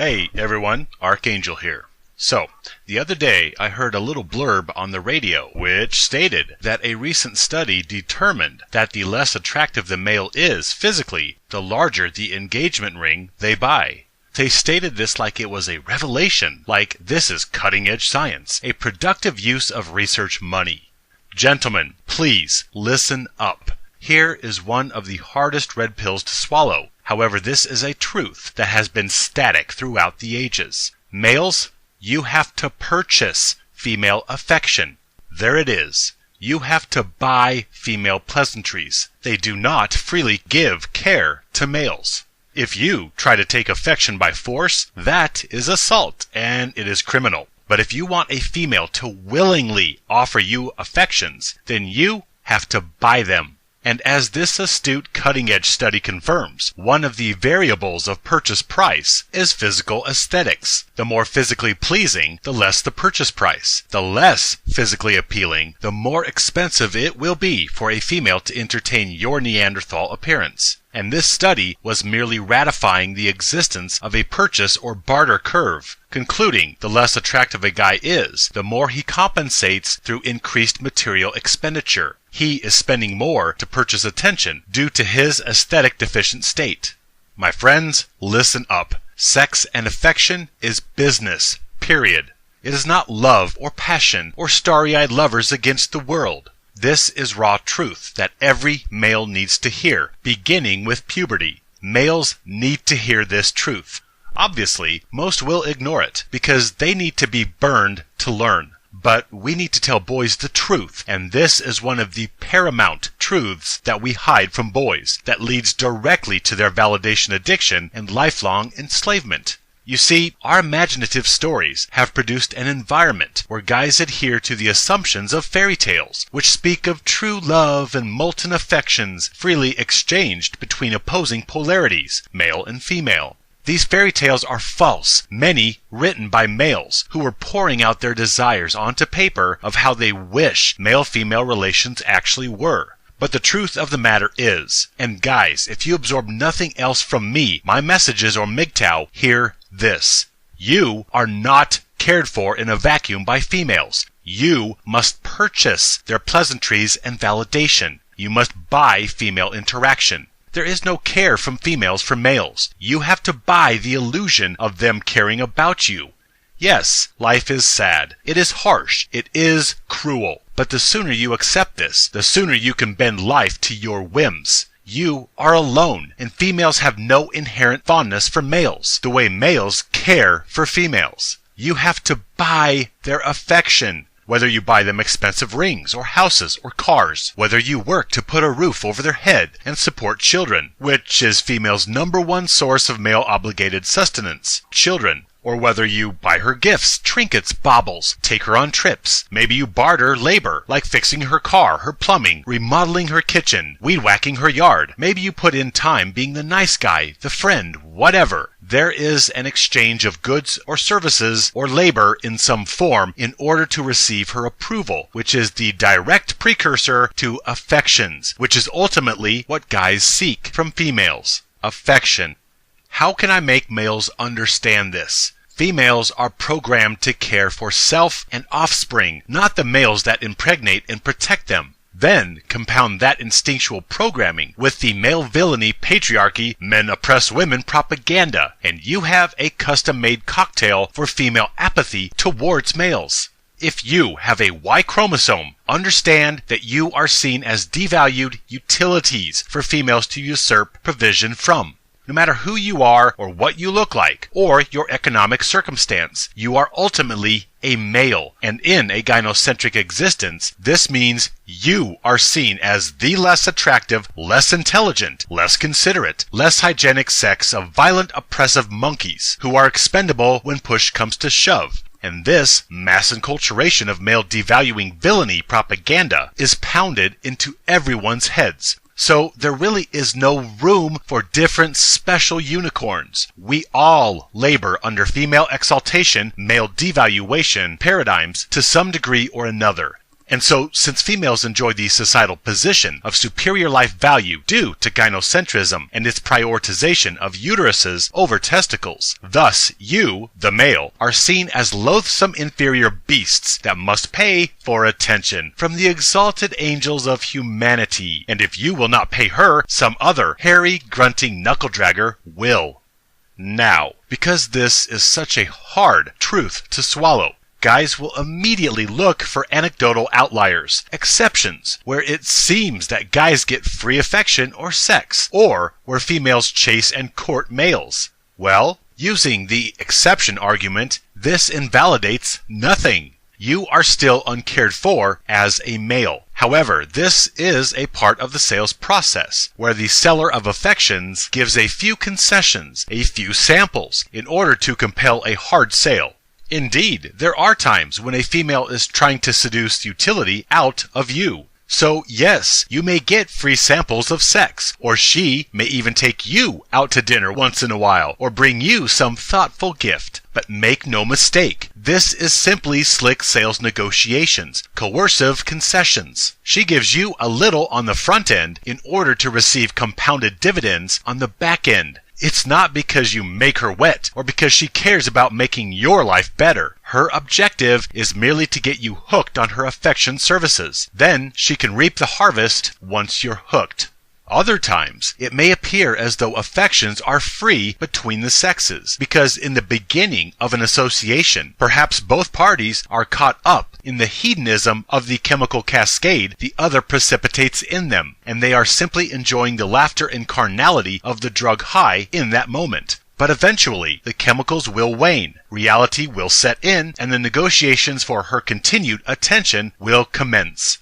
Hey everyone, ArchAngel here. So, the other day I heard a little blurb on the radio which stated that a recent study determined that the less attractive the male is physically, the larger the engagement ring they buy. They stated this like it was a revelation, like this is cutting-edge science, a productive use of research money. Gentlemen, please listen up. Here is one of the hardest red pills to swallow. However, this is a truth that has been static throughout the ages. Males, you have to purchase female affection. There it is. You have to buy female pleasantries. They do not freely give care to males. If you try to take affection by force, that is assault and it is criminal. But if you want a female to willingly offer you affections, then you have to buy them. And as this astute cutting-edge study confirms, one of the variables of purchase price is physical aesthetics. The more physically pleasing, the less the purchase price. The less physically appealing, the more expensive it will be for a female to entertain your Neanderthal appearance. And this study was merely ratifying the existence of a purchase or barter curve, concluding the less attractive a guy is, the more he compensates through increased material expenditure. He is spending more to purchase attention due to his aesthetic deficient state. My friends, listen up. Sex and affection is business, period. It is not love or passion or starry-eyed lovers against the world. This is raw truth that every male needs to hear, beginning with puberty. Males need to hear this truth. Obviously, most will ignore it because they need to be burned to learn. But we need to tell boys the truth, and this is one of the paramount truths that we hide from boys that leads directly to their validation addiction and lifelong enslavement. You see, our imaginative stories have produced an environment where guys adhere to the assumptions of fairy tales, which speak of true love and molten affections freely exchanged between opposing polarities, male and female. These fairy tales are false, many written by males who were pouring out their desires onto paper of how they wish male-female relations actually were. But the truth of the matter is, and guys, if you absorb nothing else from me, my messages or MGTOW, hear this. You are not cared for in a vacuum by females. You must purchase their pleasantries and validation. You must buy female interaction. There is no care from females for males. You have to buy the illusion of them caring about you. Yes, life is sad. It is harsh. It is cruel. But the sooner you accept this, the sooner you can bend life to your whims. You are alone, and females have no inherent fondness for males, the way males care for females. You have to buy their affection. Whether you buy them expensive rings or houses or cars, whether you work to put a roof over their head and support children, which is females' #1 source of male-obligated sustenance, children, or whether you buy her gifts, trinkets, baubles, take her on trips. Maybe you barter labor, like fixing her car, her plumbing, remodeling her kitchen, weed-whacking her yard. Maybe you put in time being the nice guy, the friend, whatever. There is an exchange of goods or services or labor in some form in order to receive her approval, which is the direct precursor to affections, which is ultimately what guys seek from females. Affection. How can I make males understand this? Females are programmed to care for self and offspring, not the males that impregnate and protect them. Then compound that instinctual programming with the male villainy, patriarchy, men oppress women propaganda, and you have a custom-made cocktail for female apathy towards males. If you have a Y chromosome, understand that you are seen as devalued utilities for females to usurp provision from. No matter who you are or what you look like or your economic circumstance, you are ultimately a male. And in a gynocentric existence, this means you are seen as the less attractive, less intelligent, less considerate, less hygienic sex of violent, oppressive monkeys who are expendable when push comes to shove. And this mass enculturation of male devaluing villainy propaganda is pounded into everyone's heads. So there really is no room for different special unicorns. We all labor under female exaltation, male devaluation paradigms to some degree or another. And so, since females enjoy the societal position of superior life value due to gynocentrism and its prioritization of uteruses over testicles, thus you, the male, are seen as loathsome inferior beasts that must pay for attention from the exalted angels of humanity. And if you will not pay her, some other hairy, grunting knuckle-dragger will. Now, because this is such a hard truth to swallow, guys will immediately look for anecdotal outliers, exceptions, where it seems that guys get free affection or sex, or where females chase and court males. Well, using the exception argument, this invalidates nothing. You are still uncared for as a male. However, this is a part of the sales process, where the seller of affections gives a few concessions, a few samples, in order to compel a hard sale. Indeed, there are times when a female is trying to seduce utility out of you. So yes, you may get free samples of sex, or she may even take you out to dinner once in a while, or bring you some thoughtful gift. But make no mistake, this is simply slick sales negotiations, coercive concessions. She gives you a little on the front end in order to receive compounded dividends on the back end. It's not because you make her wet or because she cares about making your life better. Her objective is merely to get you hooked on her affection services. Then she can reap the harvest once you're hooked. Other times, it may appear as though affections are free between the sexes, because in the beginning of an association, perhaps both parties are caught up in the hedonism of the chemical cascade the other precipitates in them, and they are simply enjoying the laughter and carnality of the drug high in that moment. But eventually, the chemicals will wane, reality will set in, and the negotiations for her continued attention will commence.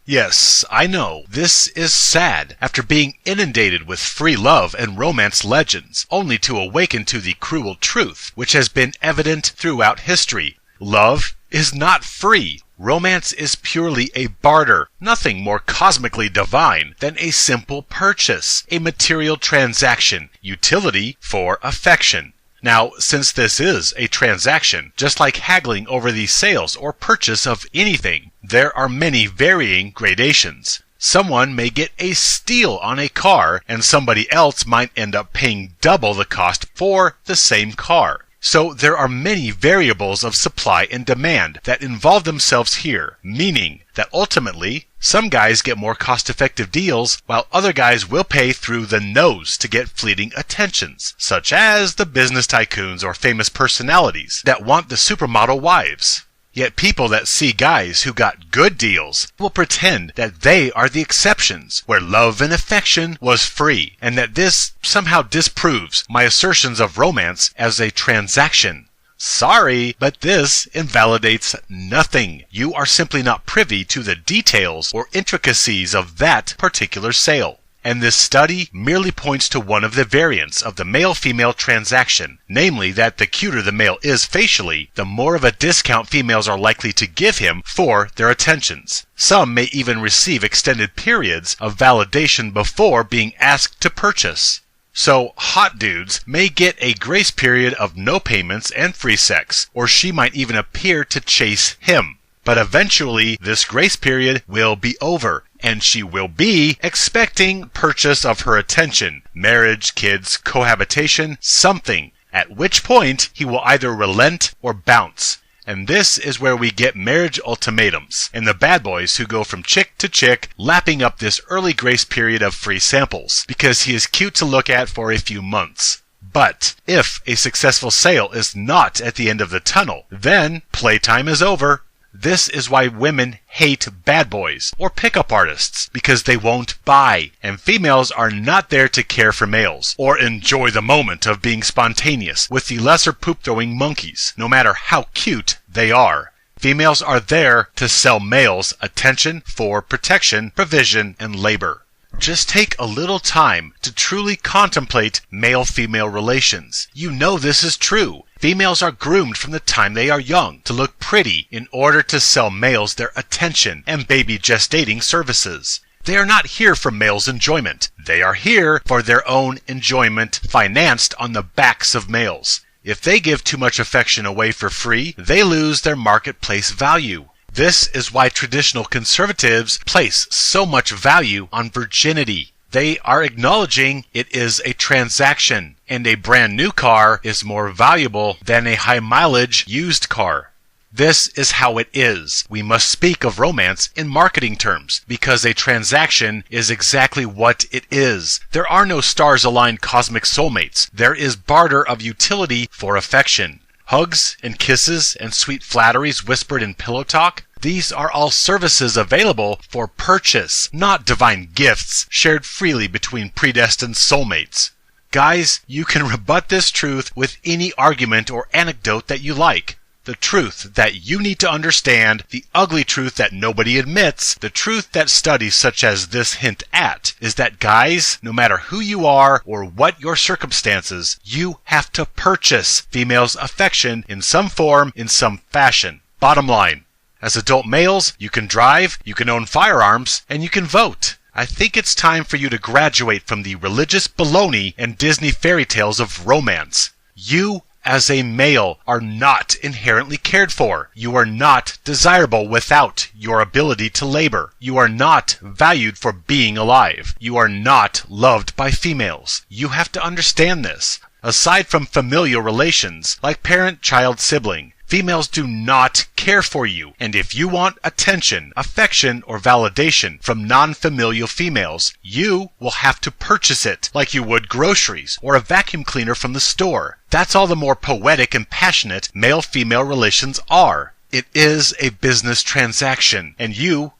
Yes, I know, this is sad, after being inundated with free love and romance legends, only to awaken to the cruel truth, which has been evident throughout history. Love is not free. Romance is purely a barter, nothing more cosmically divine than a simple purchase, a material transaction, utility for affection. Now, since this is a transaction, just like haggling over the sales or purchase of anything, there are many varying gradations. Someone may get a steal on a car, and somebody else might end up paying double the cost for the same car. So there are many variables of supply and demand that involve themselves here, meaning that ultimately, some guys get more cost-effective deals, while other guys will pay through the nose to get fleeting attentions, such as the business tycoons or famous personalities that want the supermodel wives. Yet people that see guys who got good deals will pretend that they are the exceptions, where love and affection was free, and that this somehow disproves my assertions of romance as a transaction. Sorry, but this invalidates nothing. You are simply not privy to the details or intricacies of that particular sale. And this study merely points to one of the variants of the male-female transaction, namely that the cuter the male is facially, the more of a discount females are likely to give him for their attentions. Some may even receive extended periods of validation before being asked to purchase. So, hot dudes may get a grace period of no payments and free sex, or she might even appear to chase him. But eventually, this grace period will be over, and she will be expecting purchase of her attention, marriage, kids, cohabitation, something, at which point he will either relent or bounce. And this is where we get marriage ultimatums, and the bad boys who go from chick to chick, lapping up this early grace period of free samples, because he is cute to look at for a few months. But if a successful sale is not at the end of the tunnel, then playtime is over. This is why women hate bad boys or pickup artists, because they won't buy. And females are not there to care for males or enjoy the moment of being spontaneous with the lesser poop-throwing monkeys, no matter how cute they are. Females are there to sell males attention for protection, provision, and labor. Just take a little time to truly contemplate male-female relations. You know this is true. Females are groomed from the time they are young to look pretty in order to sell males their attention and baby gestating services. They are not here for males' enjoyment. They are here for their own enjoyment, financed on the backs of males. If they give too much affection away for free, they lose their marketplace value. This is why traditional conservatives place so much value on virginity. They are acknowledging it is a transaction, and a brand new car is more valuable than a high-mileage used car. This is how it is. We must speak of romance in marketing terms, because a transaction is exactly what it is. There are no stars-aligned cosmic soulmates. There is barter of utility for affection. Hugs and kisses and sweet flatteries whispered in pillow talk, these are all services available for purchase, not divine gifts shared freely between predestined soulmates. Guys, you can rebut this truth with any argument or anecdote that you like. The truth that you need to understand, the ugly truth that nobody admits, the truth that studies such as this hint at, is that guys, no matter who you are or what your circumstances, you have to purchase females' affection in some form, in some fashion. Bottom line, as adult males, you can drive, you can own firearms, and you can vote. I think it's time for you to graduate from the religious baloney and Disney fairy tales of romance. You as a male are not inherently cared for. You are not desirable without your ability to labor. You are not valued for being alive. You are not loved by females. You have to understand this. Aside from familial relations, like parent-child sibling, females do not care for you, and if you want attention, affection, or validation from non-familial females, you will have to purchase it like you would groceries or a vacuum cleaner from the store. That's all the more poetic and passionate male-female relations are. It is a business transaction, and you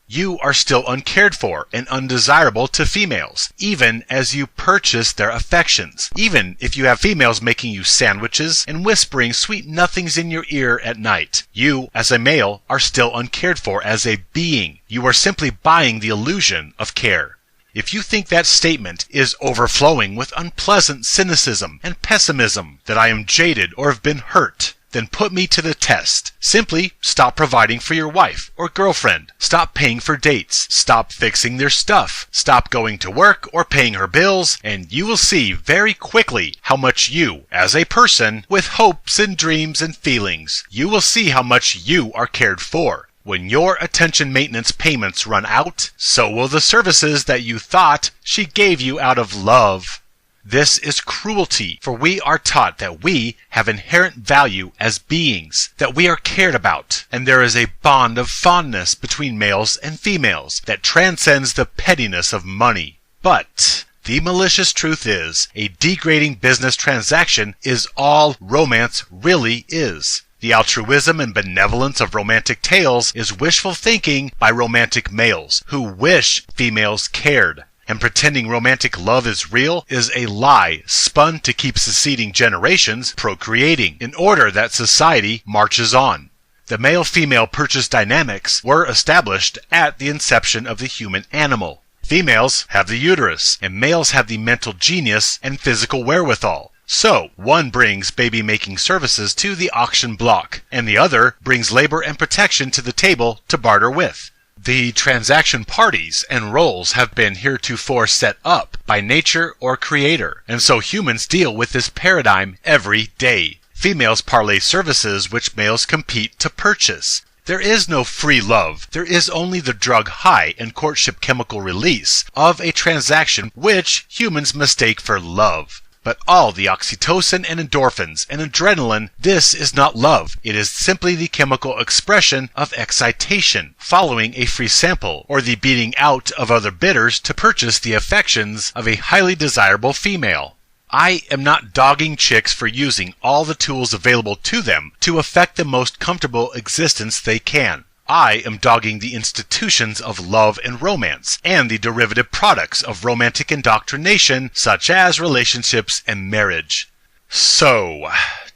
are still uncared for and undesirable to females, even as you purchase their affections. Even if you have females making you sandwiches and whispering sweet nothings in your ear at night, you, as a male, are still uncared for as a being. You are simply buying the illusion of care. If you think that statement is overflowing with unpleasant cynicism and pessimism, that I am jaded or have been hurt, then put me to the test. Simply stop providing for your wife or girlfriend. Stop paying for dates. Stop fixing their stuff. Stop going to work or paying her bills, and you will see very quickly how much you, as a person, with hopes and dreams and feelings, you will see how much you are cared for. When your attention maintenance payments run out, so will the services that you thought she gave you out of love. This is cruelty, for we are taught that we have inherent value as beings, that we are cared about, and there is a bond of fondness between males and females that transcends the pettiness of money. But the malicious truth is, a degrading business transaction is all romance really is. The altruism and benevolence of romantic tales is wishful thinking by romantic males who wish females cared. And pretending romantic love is real is a lie spun to keep succeeding generations procreating in order that society marches on. The male-female purchase dynamics were established at the inception of the human animal. Females have the uterus, and males have the mental genius and physical wherewithal. So, one brings baby-making services to the auction block, and the other brings labor and protection to the table to barter with. The transaction parties and roles have been heretofore set up by nature or creator, and so humans deal with this paradigm every day. Females parlay services which males compete to purchase. There is no free love. There is only the drug high and courtship chemical release of a transaction which humans mistake for love. But all the oxytocin and endorphins and adrenaline, this is not love. It is simply the chemical expression of excitation, following a free sample, or the beating out of other bidders to purchase the affections of a highly desirable female. I am not dogging chicks for using all the tools available to them to effect the most comfortable existence they can. I am dogging the institutions of love and romance, and the derivative products of romantic indoctrination, such as relationships and marriage. So,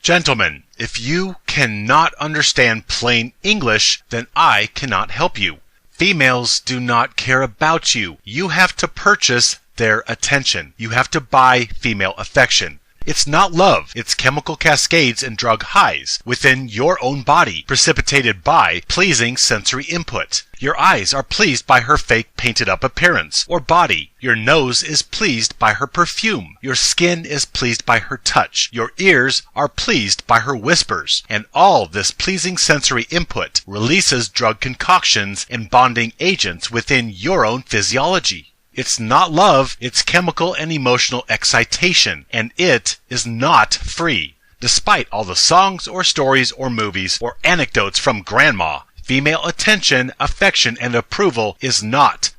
gentlemen, if you cannot understand plain English, then I cannot help you. Females do not care about you. You have to purchase their attention. You have to buy female affection. It's not love. It's chemical cascades and drug highs within your own body, precipitated by pleasing sensory input. Your eyes are pleased by her fake painted up appearance or body. Your nose is pleased by her perfume. Your skin is pleased by her touch. Your ears are pleased by her whispers. And all this pleasing sensory input releases drug concoctions and bonding agents within your own physiology. It's not love, it's chemical and emotional excitation, and it is not free. Despite all the songs or stories or movies or anecdotes from grandma, female attention, affection, and approval is not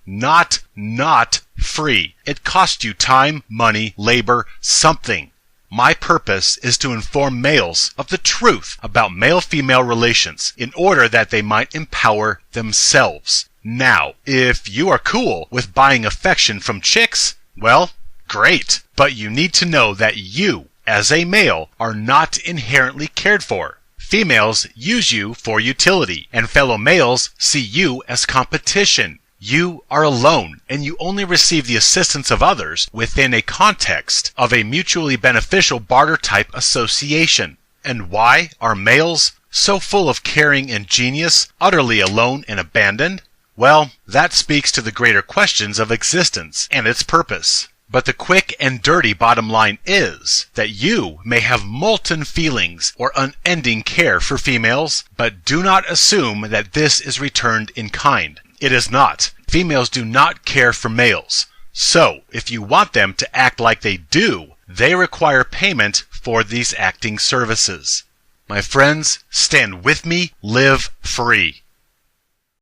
free. It costs you time, money, labor, something. My purpose is to inform males of the truth about male-female relations in order that they might empower themselves. Now, if you are cool with buying affection from chicks, well, great. But you need to know that you, as a male, are not inherently cared for. Females use you for utility, and fellow males see you as competition. You are alone, and you only receive the assistance of others within a context of a mutually beneficial barter-type association. And why are males so full of caring and genius, utterly alone and abandoned? Well, that speaks to the greater questions of existence and its purpose. But the quick and dirty bottom line is that you may have molten feelings or unending care for females, but do not assume that this is returned in kind. It is not. Females do not care for males. So, if you want them to act like they do, they require payment for these acting services. My friends, stand with me, live free.